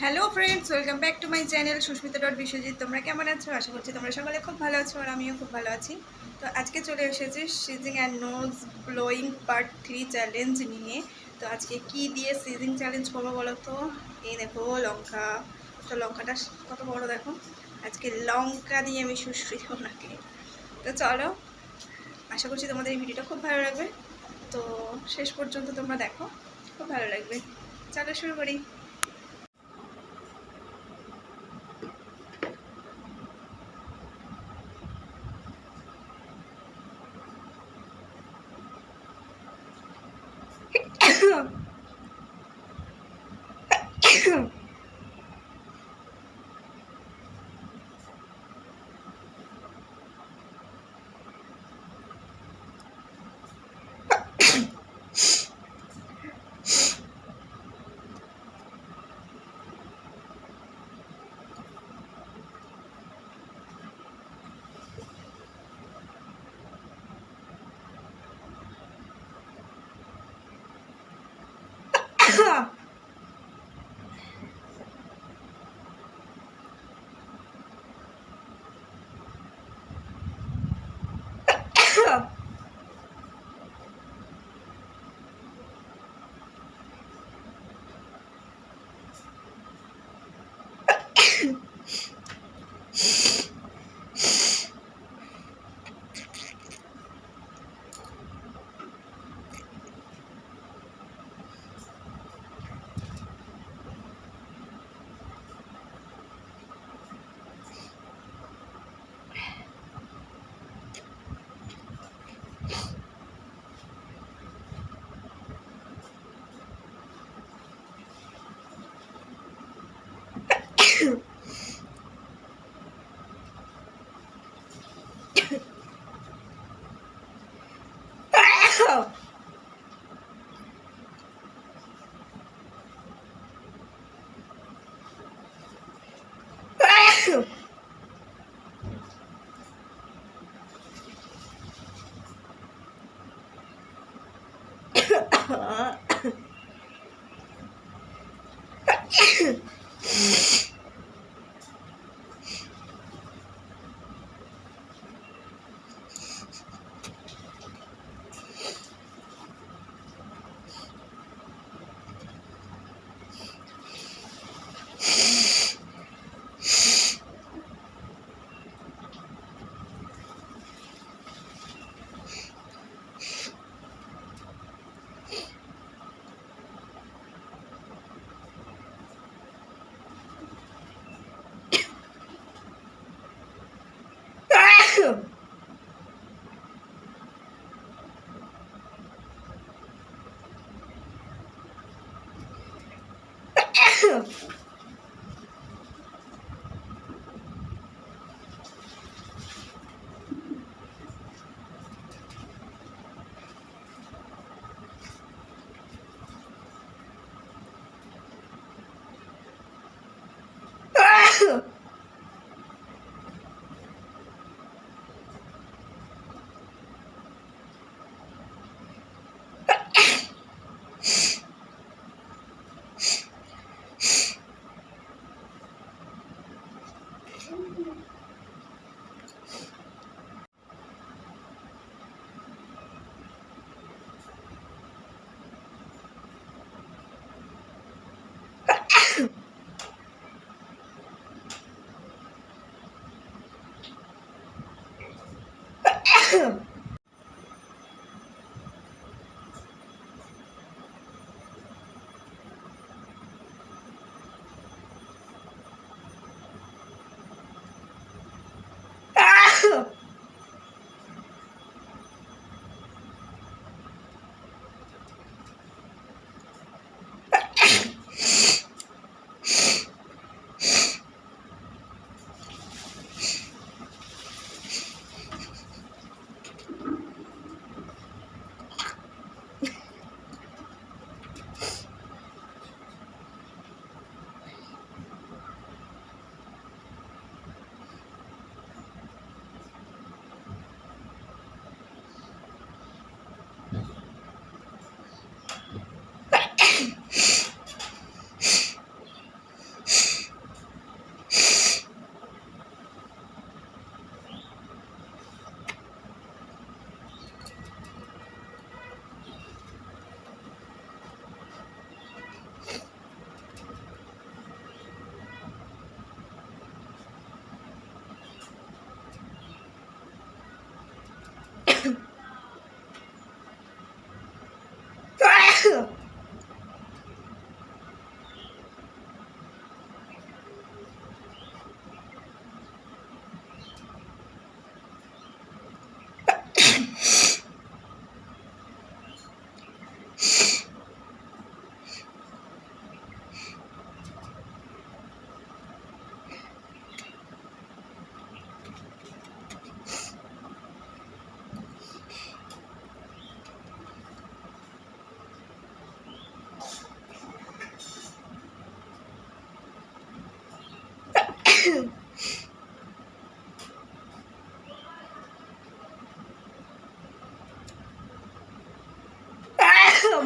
Hello friends, welcome back to my channel Susmita dot Biswajit. তোমরা কেমন আছো? আশা করছি তোমরা সকলে খুব ভালো আছো আর আমিও খুব ভালো আছি। তো আজকে চলে এসেছি সিজিং and nose blowing part 3 challenge নিয়ে। তো আজকে কি দিয়ে সিজিং চ্যালেঞ্জ করবো বলো তো? এই দেখো লঙ্কা। তো লঙ্কাটা কত বড় দেখো। আজকে লঙ্কা দিয়ে আমি সুশ্রী ওনাকে। তো চলো, আশা করছি তোমাদের এই ভিডিওটা খুব ভালো লাগবে। তো শেষ পর্যন্ত তোমরা দেখো, খুব ভালো লাগবে। চলো শুরু করি।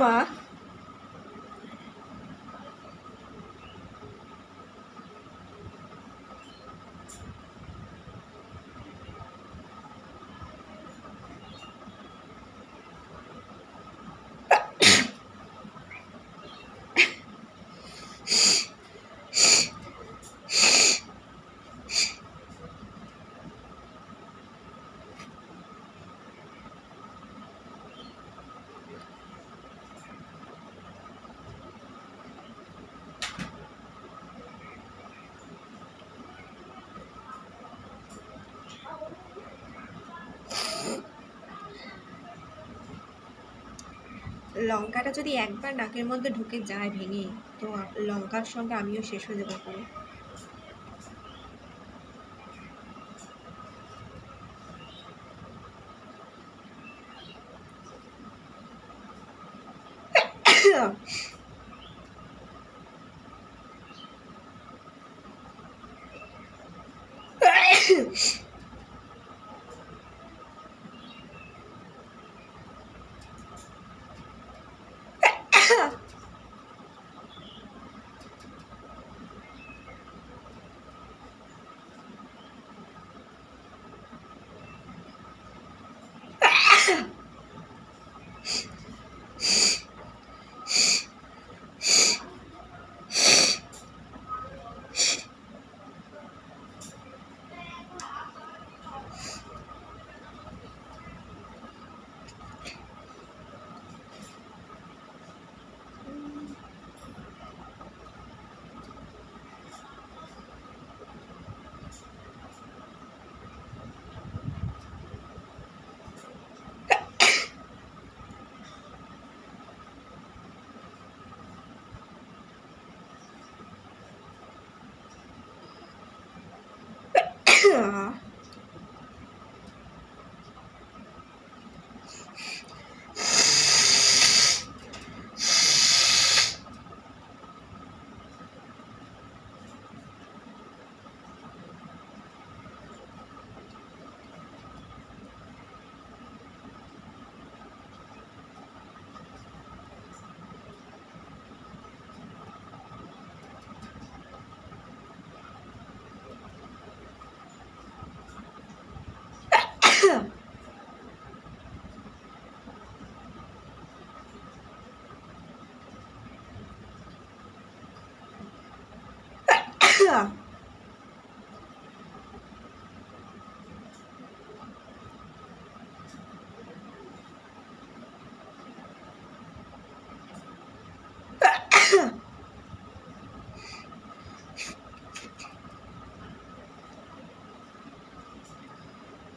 মা লঙ্কাটা যদি একবার নাকের মধ্যে ঢুকে যায় ভেঙে, তো লঙ্কার সঙ্গে আমিও শেষ হয়ে যাবো পুরো।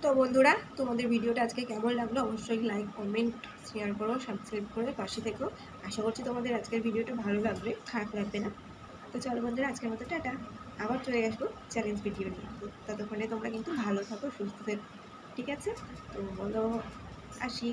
তো বন্ধুরা, তোমাদের ভিডিওটা আজকে কেমন লাগলো অবশ্যই লাইক, কমেন্ট, শেয়ার করো, সাবস্ক্রাইব করে পাশে থেকো। আশা করছি তোমাদের আজকের ভিডিওটা ভালো লাগবে, খারাপ লাগবে না। তো চলো বন্ধুরা, আজকের মতো টাটা। আবার চলে আসবো চ্যালেঞ্জ ভিডিও নিয়ে। ততক্ষণে তোমরা কিন্তু ভালো থাকো, সুস্থ থাকো, ঠিক আছে? তো বলো, আসি।